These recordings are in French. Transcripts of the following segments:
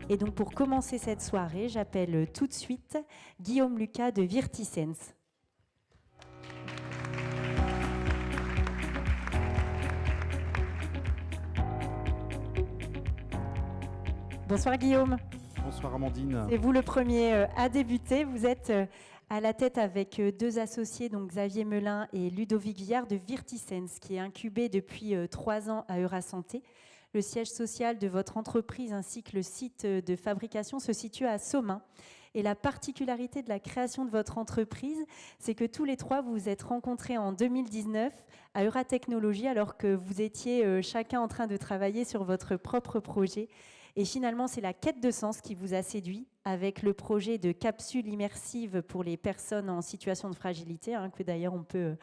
Et donc pour commencer cette soirée, j'appelle tout de suite Guillaume Lucas de Virtisense. Bonsoir Guillaume. Bonsoir Amandine. C'est vous le premier à débuter. Vous êtes à la tête avec deux associés, donc Xavier Melin et Ludovic Viard de Virtisense, qui est incubé depuis 3 ans à Eurasanté. Le siège social de votre entreprise ainsi que le site de fabrication se situe à Somain. Et la particularité de la création de votre entreprise, c'est que tous les trois vous vous êtes rencontrés en 2019 à Euratechnologie alors que vous étiez chacun en train de travailler sur votre propre projet. Et finalement, c'est la quête de sens qui vous a séduit avec le projet de capsule immersive pour les personnes en situation de fragilité, que d'ailleurs on peut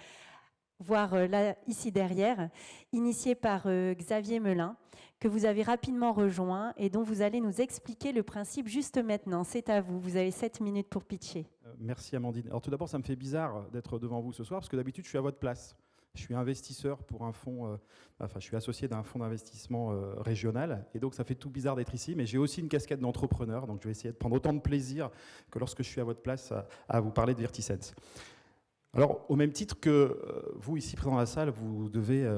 voir là, ici derrière, initié par Xavier Melin, que vous avez rapidement rejoint et dont vous allez nous expliquer le principe juste maintenant. C'est à vous, vous avez 7 minutes pour pitcher. Merci Amandine. Alors tout d'abord, ça me fait bizarre d'être devant vous ce soir, parce que d'habitude, je suis à votre place. Je suis investisseur pour un fonds, je suis associé d'un fonds d'investissement régional, et donc ça fait tout bizarre d'être ici, mais j'ai aussi une casquette d'entrepreneur, donc je vais essayer de prendre autant de plaisir que lorsque je suis à votre place à vous parler de Virtisense. Alors, au même titre que vous, ici, présent dans la salle, vous devez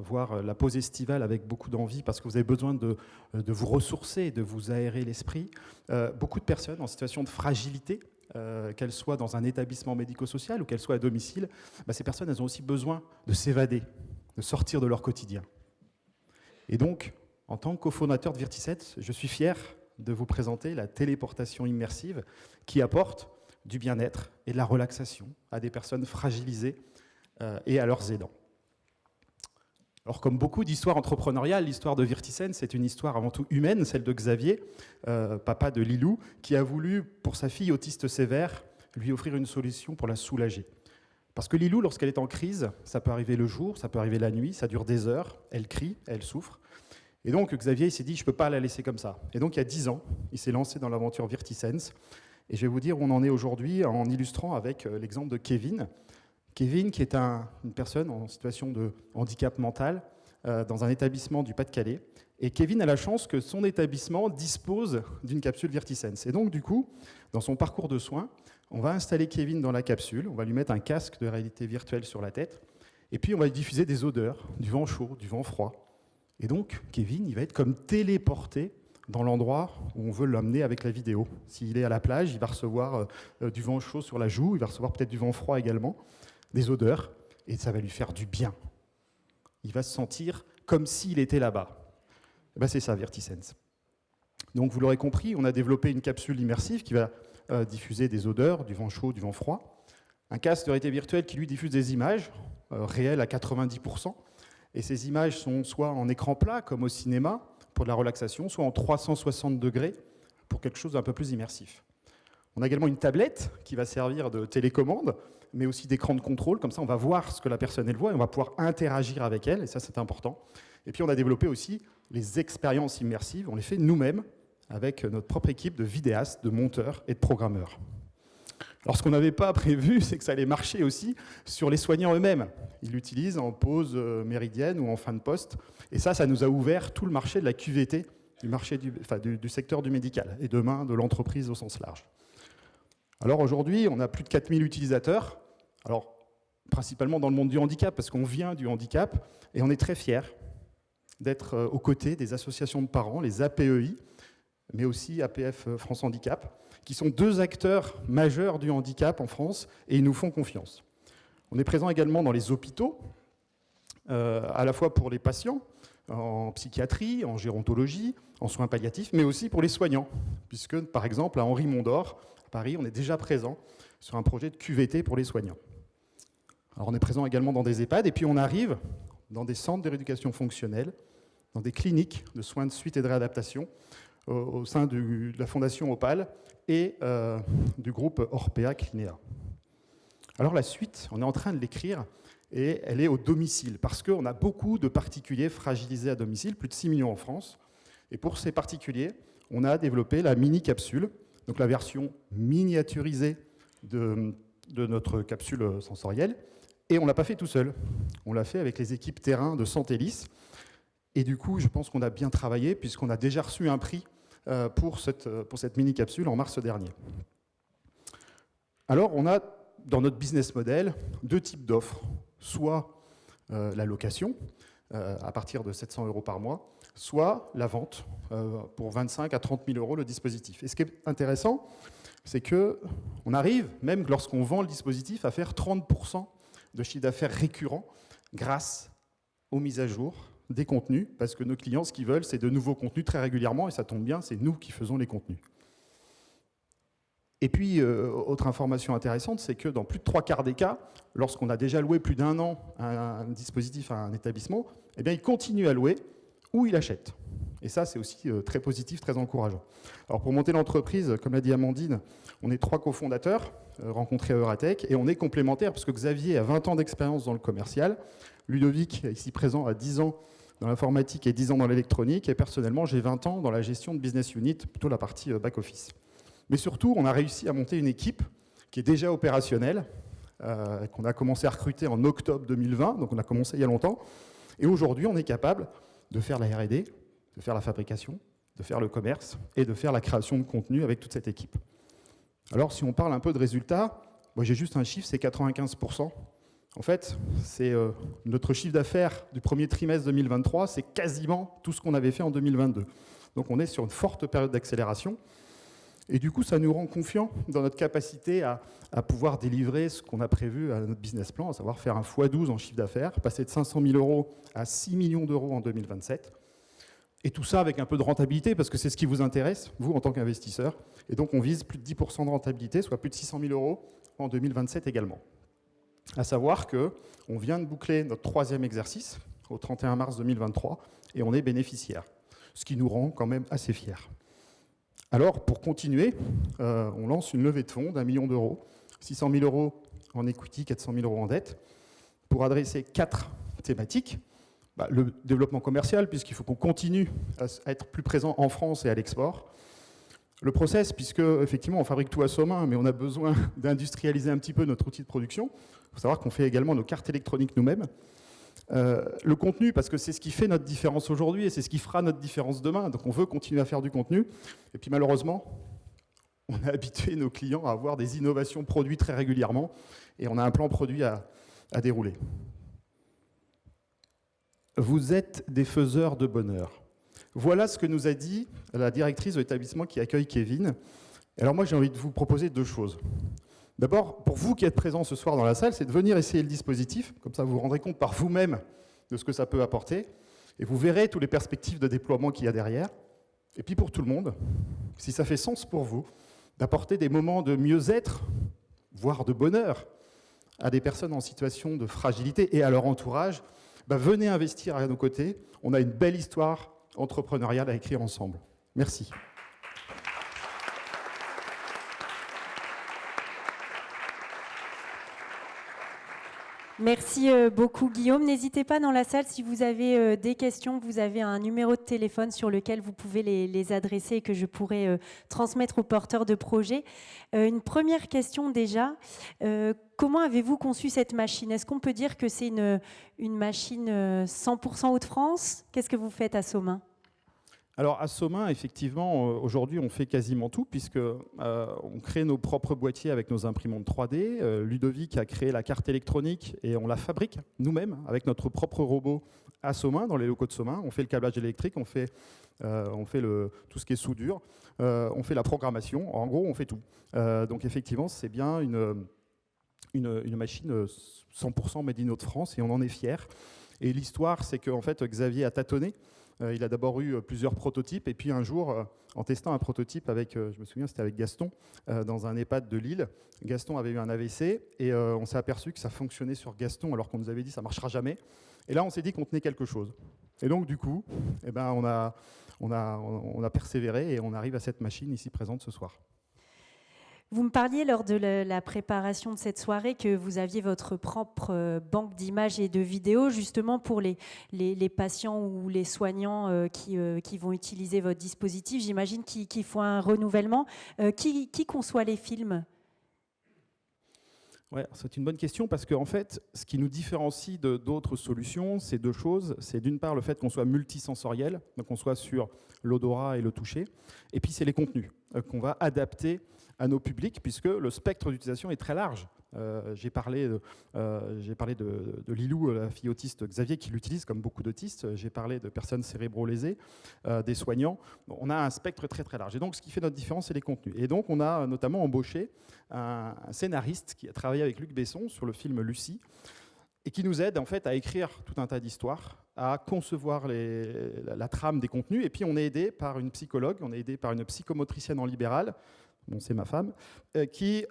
voir la pause estivale avec beaucoup d'envie parce que vous avez besoin de vous ressourcer, de vous aérer l'esprit. Beaucoup de personnes en situation de fragilité, qu'elles soient dans un établissement médico-social ou qu'elles soient à domicile, ces personnes, elles ont aussi besoin de s'évader, de sortir de leur quotidien. Et donc, en tant que cofondateur de Virtisense, je suis fier de vous présenter la téléportation immersive qui apporte du bien-être et de la relaxation à des personnes fragilisées et à leurs aidants. Alors, comme beaucoup d'histoires entrepreneuriales, l'histoire de Virtisense, c'est une histoire avant tout humaine, celle de Xavier, papa de Lilou, qui a voulu, pour sa fille autiste sévère, lui offrir une solution pour la soulager. Parce que Lilou, lorsqu'elle est en crise, ça peut arriver le jour, ça peut arriver la nuit, ça dure des heures, elle crie, elle souffre. Et donc, Xavier, il s'est dit, je ne peux pas la laisser comme ça. Et donc, il y a 10 ans, il s'est lancé dans l'aventure Virtisense. Et je vais vous dire où on en est aujourd'hui en illustrant avec l'exemple de Kevin. Kevin, qui est une personne en situation de handicap mental dans un établissement du Pas-de-Calais. Et Kevin a la chance que son établissement dispose d'une capsule Virtisense. Et donc, du coup, dans son parcours de soins, on va installer Kevin dans la capsule, on va lui mettre un casque de réalité virtuelle sur la tête, et puis on va lui diffuser des odeurs, du vent chaud, du vent froid. Et donc, Kevin, il va être comme téléporté dans l'endroit où on veut l'amener avec la vidéo. S'il est à la plage, il va recevoir du vent chaud sur la joue, il va recevoir peut-être du vent froid également, des odeurs, et ça va lui faire du bien. Il va se sentir comme s'il était là-bas. C'est ça, Virtisense. Donc, vous l'aurez compris, on a développé une capsule immersive qui va diffuser des odeurs, du vent chaud, du vent froid, un casque de réalité virtuelle qui lui diffuse des images réelles à 90%, et ces images sont soit en écran plat, comme au cinéma, pour de la relaxation, soit en 360 degrés pour quelque chose d'un peu plus immersif. On a également une tablette qui va servir de télécommande, mais aussi d'écran de contrôle. Comme ça, on va voir ce que la personne elle voit et on va pouvoir interagir avec elle, et ça, c'est important. Et puis, on a développé aussi les expériences immersives. On les fait nous-mêmes avec notre propre équipe de vidéastes, de monteurs et de programmeurs. Alors, ce qu'on n'avait pas prévu, c'est que ça allait marcher aussi sur les soignants eux-mêmes. Ils l'utilisent en pause méridienne ou en fin de poste. Et ça nous a ouvert tout le marché de la QVT, du marché du secteur du médical, et demain de l'entreprise au sens large. Alors aujourd'hui, on a plus de 4000 utilisateurs, alors principalement dans le monde du handicap, parce qu'on vient du handicap, et on est très fiers d'être aux côtés des associations de parents, les APEI, mais aussi APF France Handicap, qui sont 2 acteurs majeurs du handicap en France, et ils nous font confiance. On est présent également dans les hôpitaux, à la fois pour les patients, en psychiatrie, en gérontologie, en soins palliatifs, mais aussi pour les soignants, puisque, par exemple, à Henri-Mondor, à Paris, on est déjà présent sur un projet de QVT pour les soignants. Alors, on est présent également dans des EHPAD, et puis on arrive dans des centres de rééducation fonctionnelle, dans des cliniques de soins de suite et de réadaptation, au sein de la Fondation Opal et du groupe Orpea Clinéa. Alors la suite, on est en train de l'écrire et elle est au domicile parce qu'on a beaucoup de particuliers fragilisés à domicile, plus de 6 millions en France. Et pour ces particuliers, on a développé la mini-capsule, donc la version miniaturisée de notre capsule sensorielle. Et on ne l'a pas fait tout seul, on l'a fait avec les équipes terrain de Santélis. Et du coup, je pense qu'on a bien travaillé puisqu'on a déjà reçu un prix pour cette mini-capsule en mars dernier. Alors, on a dans notre business model 2 types d'offres. Soit la location, à partir de 700 € par mois, soit la vente, pour 25 000 à 30 000 € le dispositif. Et ce qui est intéressant, c'est qu'on arrive, même lorsqu'on vend le dispositif, à faire 30% de chiffre d'affaires récurrent grâce aux mises à jour des contenus, parce que nos clients, ce qu'ils veulent, c'est de nouveaux contenus très régulièrement, et ça tombe bien, c'est nous qui faisons les contenus. Et puis, autre information intéressante, c'est que dans plus de 3/4 des cas, lorsqu'on a déjà loué plus d'1 an un dispositif à un établissement, eh bien, il continue à louer ou il achète. Et ça, c'est aussi très positif, très encourageant. Alors, pour monter l'entreprise, comme l'a dit Amandine, on est 3 cofondateurs rencontrés à Euratech, et on est complémentaires, parce que Xavier a 20 ans d'expérience dans le commercial, Ludovic, ici présent, a 10 ans dans l'informatique et 10 ans dans l'électronique, et personnellement, j'ai 20 ans dans la gestion de business unit, plutôt la partie back-office. Mais surtout, on a réussi à monter une équipe qui est déjà opérationnelle, qu'on a commencé à recruter en octobre 2020, donc on a commencé il y a longtemps. Et aujourd'hui, on est capable de faire la R&D, de faire la fabrication, de faire le commerce et de faire la création de contenu avec toute cette équipe. Alors, si on parle un peu de résultats, moi j'ai juste un chiffre, c'est 95%. En fait, c'est notre chiffre d'affaires du premier trimestre 2023, c'est quasiment tout ce qu'on avait fait en 2022. Donc on est sur une forte période d'accélération. Et du coup, ça nous rend confiants dans notre capacité à pouvoir délivrer ce qu'on a prévu à notre business plan, à savoir faire un x12 en chiffre d'affaires, passer de 500 000 € à 6 millions d'euros en 2027. Et tout ça avec un peu de rentabilité, parce que c'est ce qui vous intéresse, vous, en tant qu'investisseur. Et donc, on vise plus de 10% de rentabilité, soit plus de 600 000 € en 2027 également. À savoir qu'on vient de boucler notre 3e exercice au 31 mars 2023, et on est bénéficiaire, ce qui nous rend quand même assez fiers. Alors, pour continuer, on lance une levée de fonds d'1 million d'euros, 600 000 € en equity, 400 000 € en dette, pour adresser 4 thématiques. Le développement commercial, puisqu'il faut qu'on continue à être plus présent en France et à l'export. Le process, puisque effectivement on fabrique tout à Somain, mais on a besoin d'industrialiser un petit peu notre outil de production. Il faut savoir qu'on fait également nos cartes électroniques nous-mêmes. Le contenu, parce que c'est ce qui fait notre différence aujourd'hui et c'est ce qui fera notre différence demain. Donc on veut continuer à faire du contenu. Et puis malheureusement, on a habitué nos clients à avoir des innovations produits très régulièrement et on a un plan produit à dérouler. Vous êtes des faiseurs de bonheur. Voilà ce que nous a dit la directrice de l'établissement qui accueille Kevin. Alors moi, j'ai envie de vous proposer 2 choses. D'abord, pour vous qui êtes présents ce soir dans la salle, c'est de venir essayer le dispositif. Comme ça, vous vous rendrez compte par vous-même de ce que ça peut apporter. Et vous verrez toutes les perspectives de déploiement qu'il y a derrière. Et puis pour tout le monde, si ça fait sens pour vous, d'apporter des moments de mieux-être, voire de bonheur, à des personnes en situation de fragilité et à leur entourage, venez investir à nos côtés. On a une belle histoire entrepreneuriale à écrire ensemble. Merci. Merci beaucoup Guillaume. N'hésitez pas dans la salle, si vous avez des questions, vous avez un numéro de téléphone sur lequel vous pouvez les adresser et que je pourrai transmettre aux porteurs de projets. Une première question déjà, comment avez-vous conçu cette machine? Est-ce qu'on peut dire que c'est une machine 100% Hauts-de-France? Qu'est-ce que vous faites à Somain? Alors à Somain, effectivement, aujourd'hui on fait quasiment tout puisque on crée nos propres boîtiers avec nos imprimantes 3D. Ludovic a créé la carte électronique et on la fabrique nous-mêmes avec notre propre robot à Somain, dans les locaux de Somain. On fait le câblage électrique, on fait tout ce qui est soudure, on fait la programmation. En gros, on fait tout. Donc effectivement, c'est bien une machine 100% made in Hauts-de-France et on en est fiers. Et l'histoire, c'est qu'en fait, Xavier a tâtonné. Il a d'abord eu plusieurs prototypes et puis un jour, en testant un prototype avec, je me souviens, c'était avec Gaston, dans un EHPAD de Lille. Gaston avait eu un AVC et on s'est aperçu que ça fonctionnait sur Gaston alors qu'on nous avait dit ça ne marchera jamais. Et là, on s'est dit qu'on tenait quelque chose. Et donc, du coup, on a persévéré et on arrive à cette machine ici présente ce soir. Vous me parliez lors de la préparation de cette soirée que vous aviez votre propre banque d'images et de vidéos justement pour les patients ou les soignants qui vont utiliser votre dispositif. J'imagine qu'il faut un renouvellement. Qui conçoit les films ? Ouais, c'est une bonne question parce qu'en fait, ce qui nous différencie d'autres solutions, c'est deux choses. C'est d'une part le fait qu'on soit multisensoriel, donc qu'on soit sur l'odorat et le toucher, et puis c'est les contenus qu'on va adapter à nos publics, puisque le spectre d'utilisation est très large. J'ai parlé de Lilou, la fille autiste Xavier, qui l'utilise comme beaucoup d'autistes. J'ai parlé de personnes cérébro-lésées, des soignants. Bon, on a un spectre très très large. Et donc, ce qui fait notre différence, c'est les contenus. Et donc, on a notamment embauché un scénariste qui a travaillé avec Luc Besson sur le film Lucie, et qui nous aide en fait à écrire tout un tas d'histoires, à concevoir la trame des contenus. Et puis, on est aidé par une psychologue, on est aidé par une psychomotricienne en libéral. Bon, c'est ma femme, qui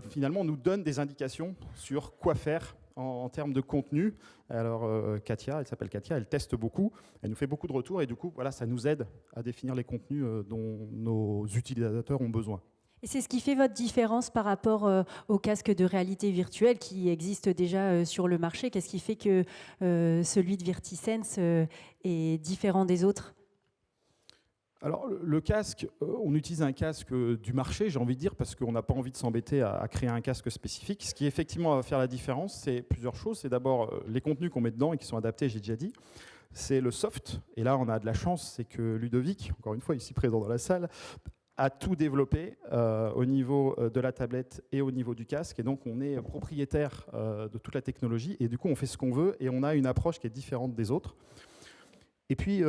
finalement nous donne des indications sur quoi faire en termes de contenu. Alors Katia, elle s'appelle Katia, elle teste beaucoup, elle nous fait beaucoup de retours et du coup, voilà, ça nous aide à définir les contenus dont nos utilisateurs ont besoin. Et c'est ce qui fait votre différence par rapport au casque de réalité virtuelle qui existe déjà sur le marché. Qu'est-ce qui fait que celui de Virtisense est différent des autres ? Alors le casque, on utilise un casque du marché, j'ai envie de dire, parce qu'on n'a pas envie de s'embêter à créer un casque spécifique. Ce qui effectivement va faire la différence, c'est plusieurs choses. C'est d'abord les contenus qu'on met dedans et qui sont adaptés, j'ai déjà dit. C'est le soft, et là on a de la chance, c'est que Ludovic, encore une fois ici présent dans la salle, a tout développé au niveau de la tablette et au niveau du casque. Et donc on est propriétaire de toute la technologie, et du coup on fait ce qu'on veut, et on a une approche qui est différente des autres. Et puis...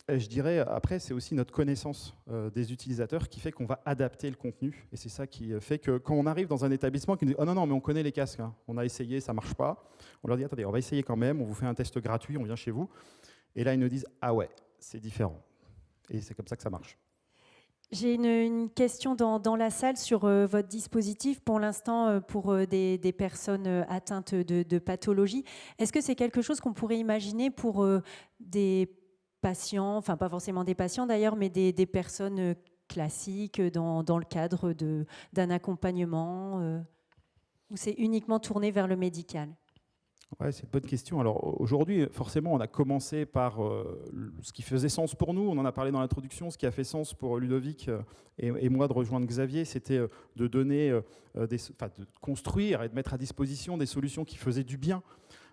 je dirais, après, c'est aussi notre connaissance des utilisateurs qui fait qu'on va adapter le contenu. Et c'est ça qui fait que quand on arrive dans un établissement qui nous dit « Oh non, mais on connaît les casques, hein. On a essayé, ça ne marche pas », on leur dit « Attendez, on va essayer quand même, on vous fait un test gratuit, on vient chez vous ». Et là, ils nous disent « Ah ouais, c'est différent ». Et c'est comme ça que ça marche. J'ai une question dans la salle sur votre dispositif, pour l'instant, pour des personnes atteintes de pathologie. Est-ce que c'est quelque chose qu'on pourrait imaginer pour des patients, enfin pas forcément des patients d'ailleurs, mais des personnes classiques dans le cadre d'un accompagnement ou c'est uniquement tourné vers le médical ? Ouais, c'est une bonne question. Alors aujourd'hui, forcément, on a commencé par ce qui faisait sens pour nous. On en a parlé dans l'introduction. Ce qui a fait sens pour Ludovic et moi de rejoindre Xavier, c'était de donner, de construire et de mettre à disposition des solutions qui faisaient du bien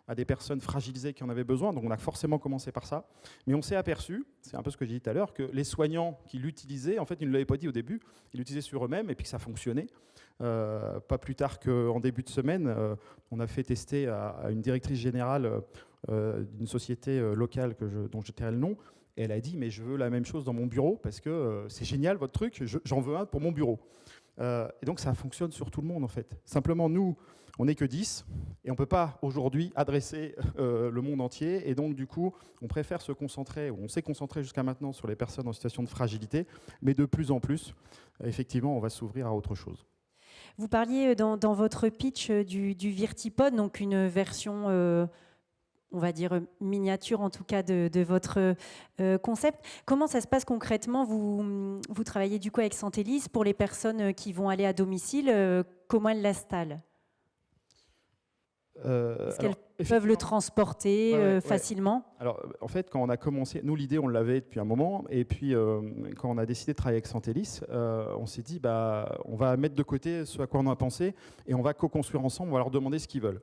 à des personnes fragilisées qui en avaient besoin. Donc on a forcément commencé par ça. Mais on s'est aperçu, c'est un peu ce que j'ai dit tout à l'heure, que les soignants qui l'utilisaient, en fait, ils ne l'avaient pas dit au début, ils l'utilisaient sur eux-mêmes et puis que ça fonctionnait. Pas plus tard qu'en début de semaine, on a fait tester à une directrice générale d'une société locale dont je tairai le nom. Et elle a dit, mais je veux la même chose dans mon bureau parce que c'est génial votre truc, j'en veux un pour mon bureau. Et donc ça fonctionne sur tout le monde en fait. Simplement nous, on n'est que 10 et on ne peut pas aujourd'hui adresser le monde entier. Et donc du coup, on préfère se concentrer, ou on s'est concentré jusqu'à maintenant sur les personnes en situation de fragilité, mais de plus en plus, effectivement, on va s'ouvrir à autre chose. Vous parliez dans votre pitch du Virtipod, donc une version, on va dire, miniature en tout cas de votre concept. Comment ça se passe concrètement ? Vous travaillez du coup avec Santélis pour les personnes qui vont aller à domicile. Comment elles l'installent ? Est-ce qu'elles peuvent le transporter facilement ? Alors, en fait, quand on a commencé, nous, l'idée, on l'avait depuis un moment. Et puis, quand on a décidé de travailler avec Santélis, on s'est dit, on va mettre de côté ce à quoi on a pensé et on va co-construire ensemble, on va leur demander ce qu'ils veulent.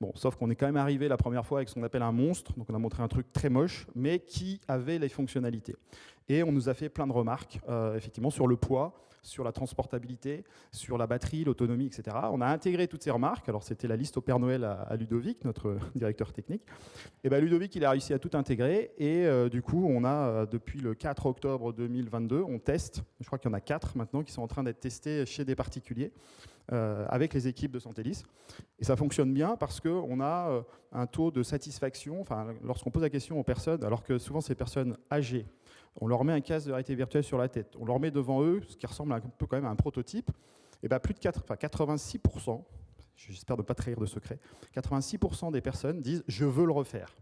Bon, sauf qu'on est quand même arrivé la première fois avec ce qu'on appelle un monstre. Donc, on a montré un truc très moche, mais qui avait les fonctionnalités. Et on nous a fait plein de remarques, effectivement, sur le poids, sur la transportabilité, sur la batterie, l'autonomie, etc. On a intégré toutes ces remarques. Alors, c'était la liste au Père Noël à Ludovic, notre directeur technique. Et Ludovic, il a réussi à tout intégrer. Et du coup, on a, depuis le 4 octobre 2022, on teste. Je crois qu'il y en a 4 maintenant qui sont en train d'être testés chez des particuliers avec les équipes de Santélis. Et ça fonctionne bien parce qu'on a un taux de satisfaction. Lorsqu'on pose la question aux personnes, alors que souvent, ces personnes âgées, on leur met un casque de réalité virtuelle sur la tête, on leur met devant eux ce qui ressemble un peu quand même à un prototype, et plus de 86%, j'espère ne pas trahir de secret, 86% des personnes disent « je veux le refaire ».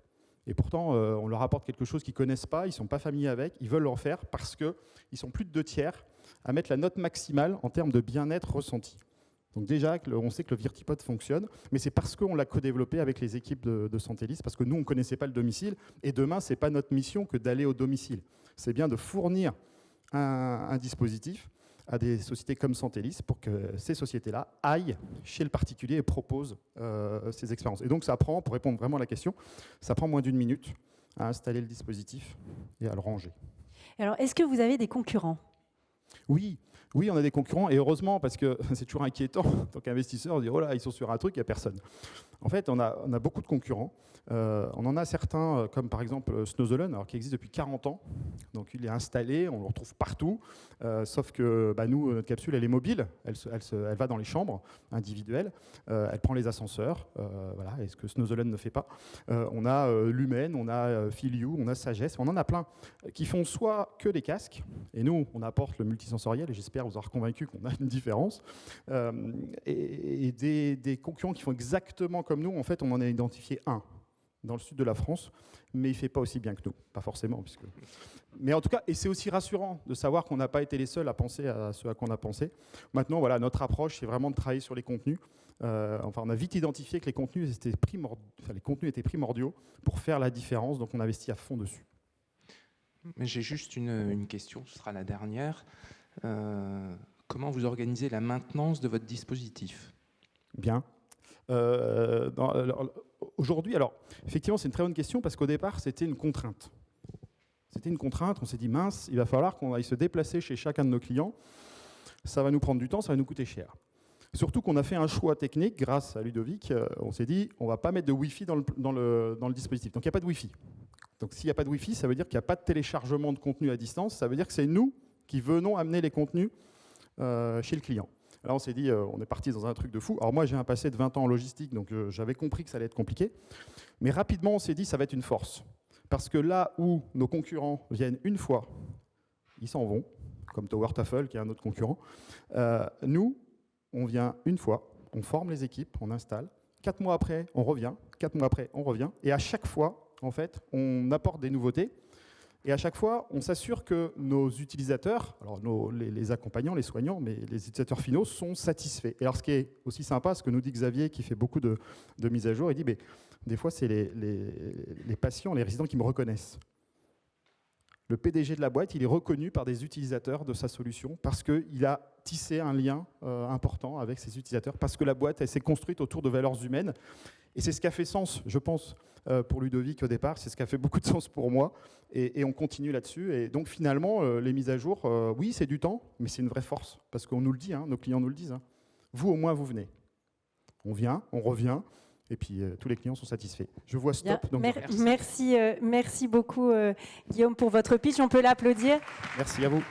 Et pourtant, on leur apporte quelque chose qu'ils ne connaissent pas, ils ne sont pas familiers avec, ils veulent le refaire parce qu'ils sont plus de 2 tiers à mettre la note maximale en termes de bien-être ressenti. Donc déjà, on sait que le Virtipod fonctionne, mais c'est parce qu'on l'a co-développé avec les équipes de Santélis, parce que nous, on ne connaissait pas le domicile, et demain, ce n'est pas notre mission que d'aller au domicile. C'est bien de fournir un dispositif à des sociétés comme Santélis pour que ces sociétés-là aillent chez le particulier et proposent ces expériences. Et donc ça prend, pour répondre vraiment à la question, ça prend moins d'1 minute à installer le dispositif et à le ranger. Alors, est-ce que vous avez des concurrents ? Oui, on a des concurrents, et heureusement, parce que c'est toujours inquiétant, en tant qu'investisseur, de dire « Oh là, ils sont sur un truc, il n'y a personne ». En fait, on a beaucoup de concurrents. On en a certains, comme par exemple Snowzelen, alors qui existe depuis 40 ans. Donc il est installé, on le retrouve partout. Sauf que nous, notre capsule, elle est mobile. Elle va dans les chambres individuelles. Elle prend les ascenseurs. Voilà, et ce que Snowzelen ne fait pas. On a Lumen, on a Filiou, on a Sagesse. On en a plein qui font soit que des casques. Et nous, on apporte le multisensoriel. Et j'espère vous avoir convaincu qu'on a une différence. Et des concurrents qui font exactement comme nous, en fait, on en a identifié un dans le sud de la France, mais il ne fait pas aussi bien que nous. Pas forcément. Mais en tout cas, et c'est aussi rassurant de savoir qu'on n'a pas été les seuls à penser à ce à quoi on a pensé. Maintenant, voilà, notre approche, c'est vraiment de travailler sur les contenus. On a vite identifié que les contenus étaient primordiaux pour faire la différence, donc on investit à fond dessus. Mais j'ai juste une question, ce sera la dernière. Comment vous organisez la maintenance de votre dispositif ? Bien. Aujourd'hui, alors, effectivement, c'est une très bonne question parce qu'au départ, c'était une contrainte. On s'est dit, mince, il va falloir qu'on aille se déplacer chez chacun de nos clients. Ça va nous prendre du temps, ça va nous coûter cher. Surtout qu'on a fait un choix technique, grâce à Ludovic, on s'est dit, on ne va pas mettre de Wi-Fi dans le dispositif. Donc, il n'y a pas de Wi-Fi. Donc, s'il n'y a pas de Wi-Fi, ça veut dire qu'il n'y a pas de téléchargement de contenu à distance. Ça veut dire que c'est nous qui venons amener les contenus chez le client. Là, on s'est dit, on est parti dans un truc de fou. Alors moi, j'ai un passé de 20 ans en logistique, donc j'avais compris que ça allait être compliqué. Mais rapidement, on s'est dit, ça va être une force. Parce que là où nos concurrents viennent une fois, ils s'en vont, comme Tower Tafel, qui est un autre concurrent. Nous, on vient une fois, on forme les équipes, on installe. 4 mois après, on revient. 4 mois après, on revient. Et à chaque fois, en fait, on apporte des nouveautés. Et à chaque fois, on s'assure que nos utilisateurs, alors les accompagnants, les soignants, mais les utilisateurs finaux sont satisfaits. Et alors ce qui est aussi sympa, ce que nous dit Xavier, qui fait beaucoup de mises à jour, il dit mais, des fois c'est les patients, les résidents qui me reconnaissent. Le PDG de la boîte, il est reconnu par des utilisateurs de sa solution parce qu'il a tissé un lien important avec ses utilisateurs, parce que la boîte, elle s'est construite autour de valeurs humaines. Et c'est ce qui a fait sens, je pense, pour Ludovic au départ, c'est ce qui a fait beaucoup de sens pour moi, et on continue là-dessus. Et donc finalement, les mises à jour, oui, c'est du temps, mais c'est une vraie force, parce qu'on nous le dit, nos clients nous le disent. Vous, au moins, vous venez. On vient, on revient, et puis tous les clients sont satisfaits. Je vois stop. Donc merci beaucoup, Guillaume, pour votre pitch. On peut l'applaudir. Merci à vous.